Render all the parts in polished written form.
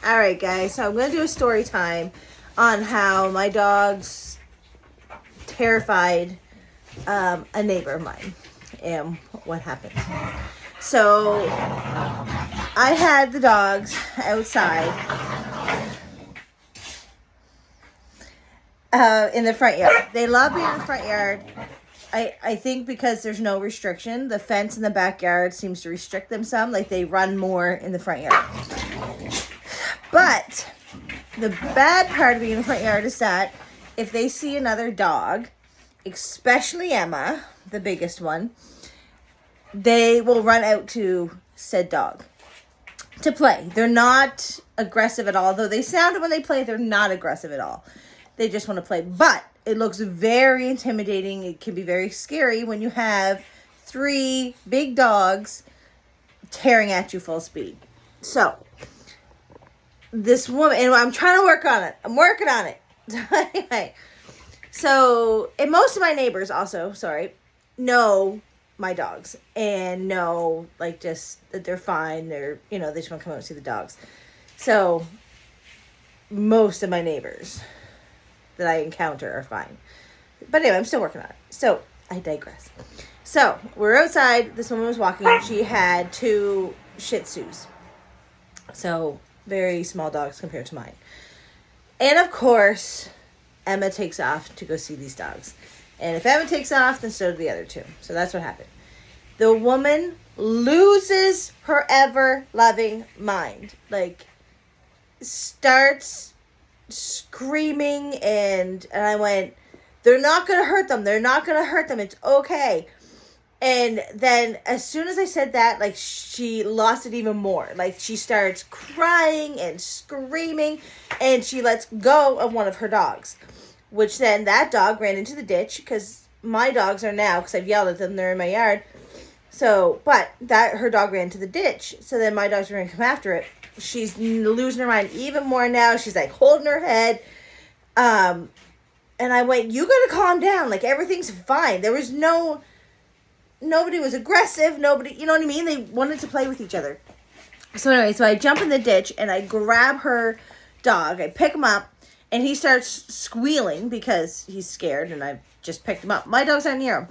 All right, guys. So I'm going to do a story time on how my dogs terrified a neighbor of mine and what happened. So I had the dogs outside in the front yard. They love being in the front yard. I think because there's no restriction. The fence in the backyard seems to restrict them some. Like they run more in the front yard. But the bad part of being in the front yard is that if they see another dog, especially Emma, the biggest one, they will run out to said dog to play. They're not aggressive at all. Though they sound it when they play, they're not aggressive at all. They just want to play. But it looks very intimidating. It can be very scary when you have 3 big dogs tearing at you full speed. So this woman, and I'm trying to work on it. I'm working on it. Anyway, so, and most of my neighbors also, know my dogs and know, like, just that they're fine. They're, they just want to come out and see the dogs. So, most of my neighbors that I encounter are fine. But anyway, I'm still working on it. So, I digress. So, we're outside. This woman was walking. She had 2 Shih Tzus. So, very small dogs compared to mine. And of course, Emma takes off to go see these dogs. And if Emma takes off, then so do the other 2. So that's what happened. The woman loses her ever-loving mind. Like, starts screaming, and I went, they're not going to hurt them. They're not going to hurt them. It's okay. And then as soon as I said that, like, she lost it even more. Like, she starts crying and screaming, and she lets go of one of her dogs, which then that dog ran into the ditch, because my dogs are now, because I've yelled at them, they're in my yard. So, but her dog ran into the ditch, so then my dogs were going to come after it. She's losing her mind even more now. She's, like, holding her head. And I went, you got to calm down. Like, everything's fine. There was nobody was aggressive. Nobody, you know what I mean? They wanted to play with each other. So anyway, so I jump in the ditch and I grab her dog. I pick him up and he starts squealing because he's scared, and I just picked him up. My dog's not near him.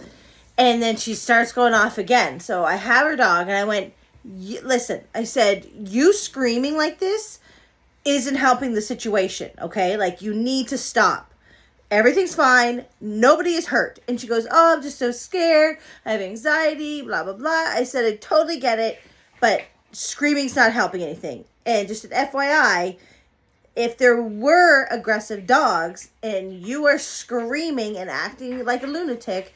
And then she starts going off again. So I have her dog and I went, listen, I said, you screaming like this isn't helping the situation, okay? Like, you need to stop. Everything's fine. Nobody is hurt. And she goes, oh, I'm just so scared. I have anxiety, blah, blah, blah. I said, I totally get it, but screaming's not helping anything. And just an FYI, if there were aggressive dogs and you are screaming and acting like a lunatic,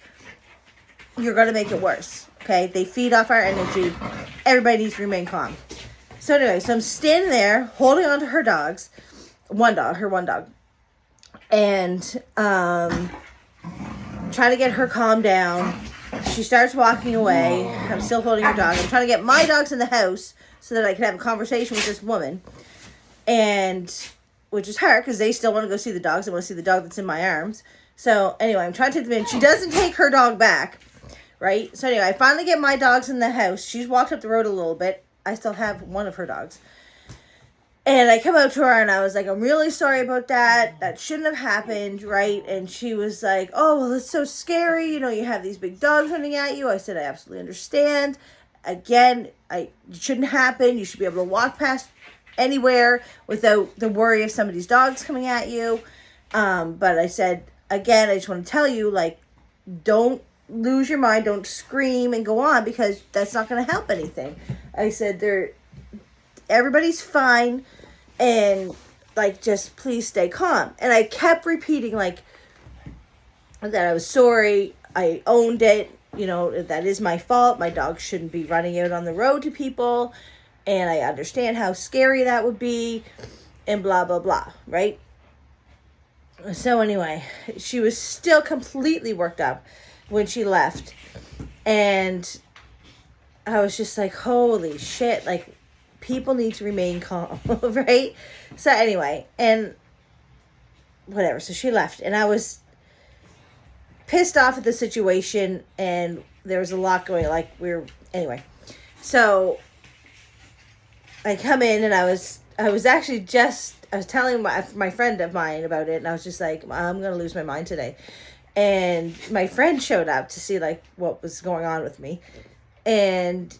you're going to make it worse, okay? They feed off our energy. Everybody needs to remain calm. So anyway, so I'm standing there holding on to her dogs. Her one dog. And trying to get her calmed down. She starts walking away. I'm still holding her dog. I'm trying to get my dogs in the house so that I can have a conversation with this woman. And, which is hard because they still want to go see the dogs. They want to see the dog that's in my arms. So anyway, I'm trying to take them in. She doesn't take her dog back, right? So anyway, I finally get my dogs in the house. She's walked up the road a little bit. I still have one of her dogs. And I come out to her and I was like, I'm really sorry about that. That shouldn't have happened, right? And she was like, oh, well, it's so scary. You have these big dogs running at you. I said, I absolutely understand. Again, it shouldn't happen. You should be able to walk past anywhere without the worry of somebody's dogs coming at you. But I said, again, I just want to tell you, like, don't lose your mind. Don't scream and go on, because that's not going to help anything. I said, everybody's fine. And, like, just please stay calm. And I kept repeating, like, that I was sorry. I owned it. That is my fault. My dog shouldn't be running out on the road to people. And I understand how scary that would be. And blah, blah, blah. Right? So, anyway, she was still completely worked up when she left. And I was just like, holy shit. Like, people need to remain calm, right? So anyway, and whatever. So she left, and I was pissed off at the situation, and there was a lot going, anyway. So I come in and I was actually I was telling my friend of mine about it, and I was just like, I'm gonna lose my mind today. And my friend showed up to see like what was going on with me, and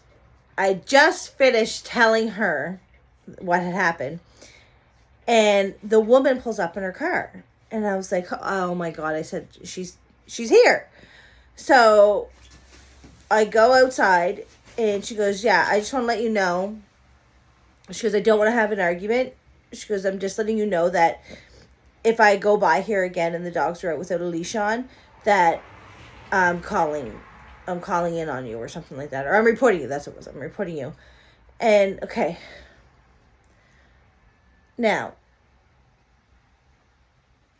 I just finished telling her what had happened, and the woman pulls up in her car, and I was like, oh my God. I said, she's here. So I go outside, and she goes, yeah, I just want to let you know. She goes, I don't want to have an argument. She goes, I'm just letting you know that if I go by here again and the dogs are out without a leash on, that I'm calling in on you or something like that. Or I'm reporting you. That's what it was. I'm reporting you. And, okay. Now,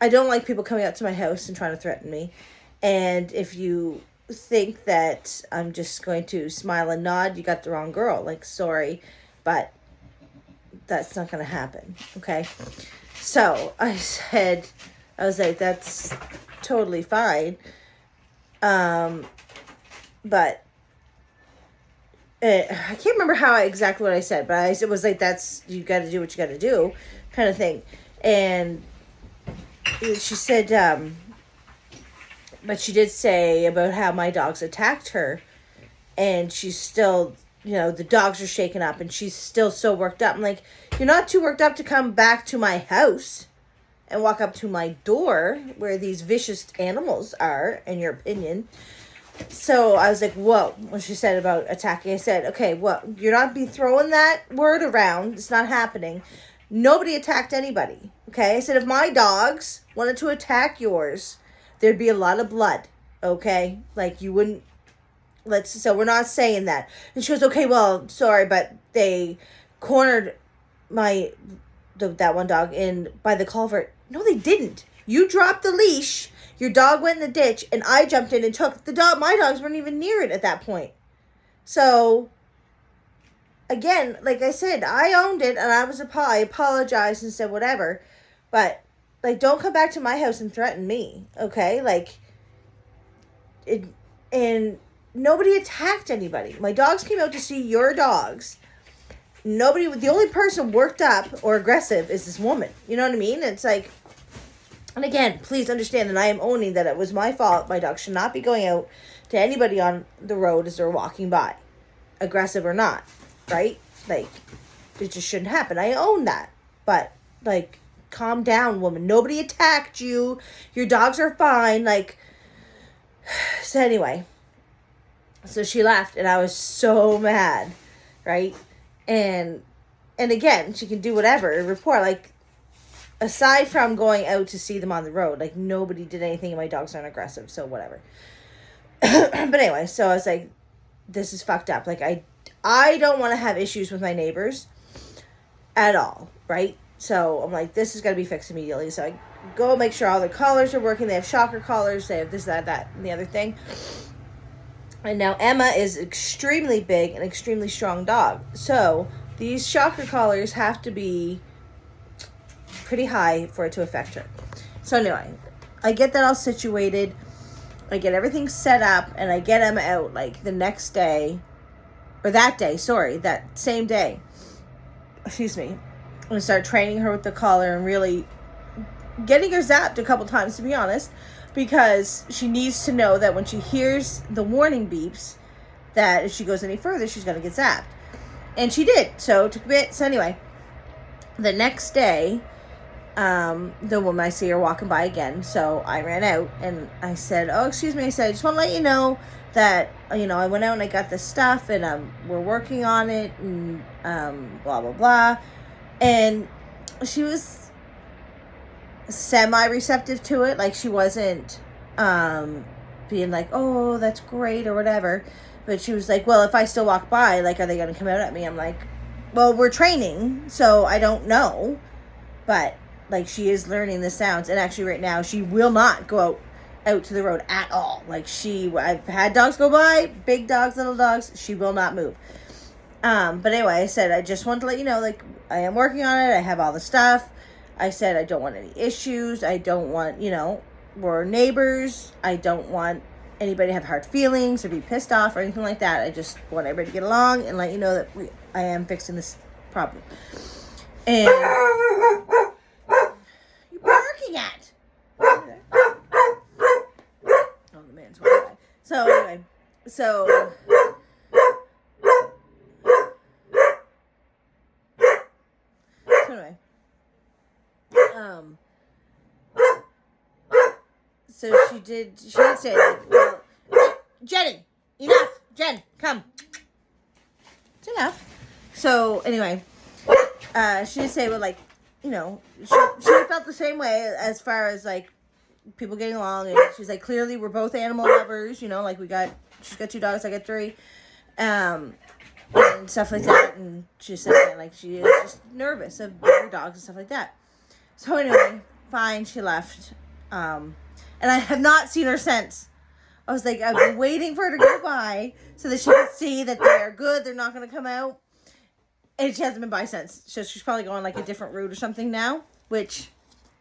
I don't like people coming out to my house and trying to threaten me. And if you think that I'm just going to smile and nod, you got the wrong girl. Like, sorry, but that's not going to happen. Okay. So I was like, that's totally fine. But I can't remember exactly what I said, but it was like, that's, you got to do what you got to do kind of thing. And she said, but she did say about how my dogs attacked her, and she's still, the dogs are shaken up and she's still so worked up. I'm like, you're not too worked up to come back to my house and walk up to my door where these vicious animals are, in your opinion. So I was like, whoa, when she said about attacking, I said, okay, well, you're not be throwing that word around. It's not happening. Nobody attacked anybody. Okay. I said, if my dogs wanted to attack yours, there'd be a lot of blood. Okay. Like, you wouldn't, so we're not saying that. And she goes, okay, well, sorry, but they cornered that one dog by the culvert. No, they didn't. You dropped the leash, your dog went in the ditch, and I jumped in and took the dog. My dogs weren't even near it at that point. So, again, like I said, I owned it, and I apologized and said whatever. But, like, don't come back to my house and threaten me, okay? Like, and nobody attacked anybody. My dogs came out to see your dogs. The only person worked up or aggressive is this woman. You know what I mean? It's like, and again, please understand that I am owning that it was my fault. My dog should not be going out to anybody on the road as they're walking by, aggressive or not, right? Like, it just shouldn't happen. I own that. But, like, calm down, woman. Nobody attacked you. Your dogs are fine. Like, so anyway, so she left, and I was so mad, right? And again, she can do whatever, report, like, aside from going out to see them on the road, like, nobody did anything, and my dogs aren't aggressive, so whatever. But anyway, so I was like, this is fucked up. Like, I don't want to have issues with my neighbors at all, right? So I'm like, this is going to be fixed immediately. So I go make sure all their collars are working. They have shocker collars. They have this, that, and the other thing. And now Emma is extremely big and extremely strong dog. So these shocker collars have to be pretty high for it to affect her. So anyway, I get that all situated. I get everything set up, and I get Emma out like the next day, or that same day. Excuse me. I'm going to start training her with the collar and really getting her zapped a couple times, to be honest, because she needs to know that when she hears the warning beeps, that if she goes any further, she's going to get zapped. And she did. So it took a bit. So anyway, the next day, the woman, I see her walking by again. So I ran out and I said, oh, excuse me. I said, I just want to let you know that, I went out and I got this stuff, and we're working on it, and blah, blah, blah. And she was semi-receptive to it. Like, she wasn't being like, oh, that's great or whatever. But she was like, well, if I still walk by, like, are they going to come out at me? I'm like, well, we're training, so I don't know. But, like, she is learning the sounds. And actually right now, she will not go out to the road at all. Like, I've had dogs go by, big dogs, little dogs. She will not move. But anyway, I said, I just wanted to let you know, like, I am working on it. I have all the stuff. I said, I don't want any issues. I don't want, we're neighbors. I don't want anybody to have hard feelings or be pissed off or anything like that. I just want everybody to get along and let you know that I am fixing this problem. And you're barking at. Oh, the man's walking by. So anyway, so anyway, so she did say, like, well, Jenny, enough, Jen, come. It's enough. So anyway, she did say, well, like, you know, she felt the same way as far as, like, people getting along, and she's like, clearly we're both animal lovers, you know, like, she's got 2 dogs, I got 3, and stuff like that, and she said, like, she is just nervous of bigger dogs and stuff like that. So anyway, fine, she left, and I have not seen her since. I was like, I've been waiting for her to go by so that she could see that they're good, they're not going to come out. And she hasn't been by since. So she's probably going like a different route or something now. Which,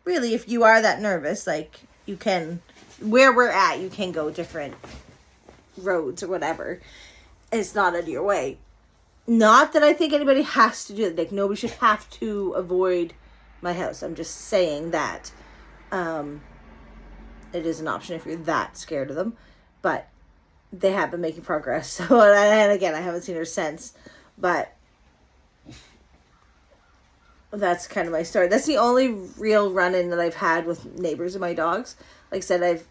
really, if you are that nervous, like, you can, where we're at, you can go different roads or whatever. It's not out of your way. Not that I think anybody has to do it. Like, nobody should have to avoid my house. I'm just saying that it is an option if you're that scared of them. But they have been making progress. So, and again, I haven't seen her since. But that's kind of my story. That's the only real run-in that I've had with neighbors and my dogs. Like I said,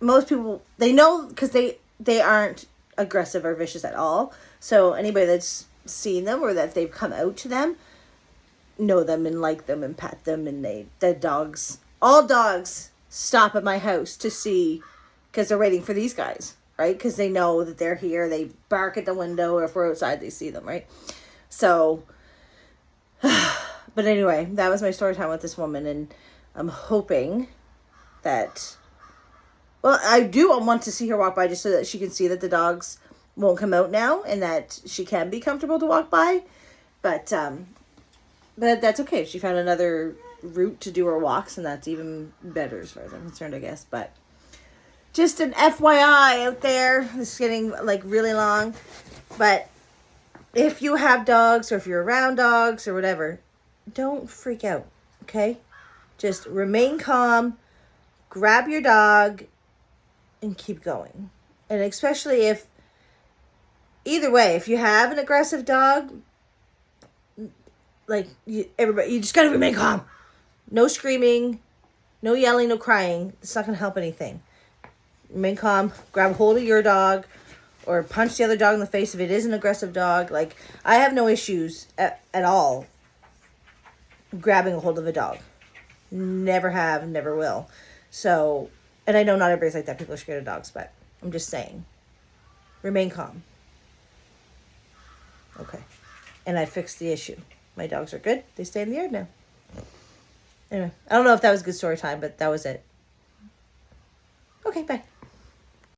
most people, they know, because they aren't aggressive or vicious at all. So anybody that's seen them or that they've come out to them know them and like them and pet them, and all dogs stop at my house to see, because they're waiting for these guys, right? Because they know that they're here. They bark at the window, or if we're outside, they see them, right? So, but anyway, that was my story time with this woman, and I'm hoping that, well, I do want to see her walk by just so that she can see that the dogs won't come out now and that she can be comfortable to walk by. But that's okay. She found another route to do her walks, and that's even better as far as I'm concerned, I guess. But just an FYI out there. This is getting, like, really long. But if you have dogs, or if you're around dogs or whatever, don't freak out, okay? Just remain calm, grab your dog, and keep going. And especially if, either way, if you have an aggressive dog, like, you just gotta remain calm. No screaming, no yelling, no crying. It's not gonna help anything. Remain calm, grab hold of your dog, or punch the other dog in the face if it is an aggressive dog. Like, I have no issues at all grabbing a hold of a dog. Never have, never will. So, and I know not everybody's like that. People are scared of dogs, but I'm just saying, remain calm. Okay. And I fixed the issue. My dogs are good. They stay in the yard now. Anyway, I don't know if that was good story time, but that was it. Okay, bye.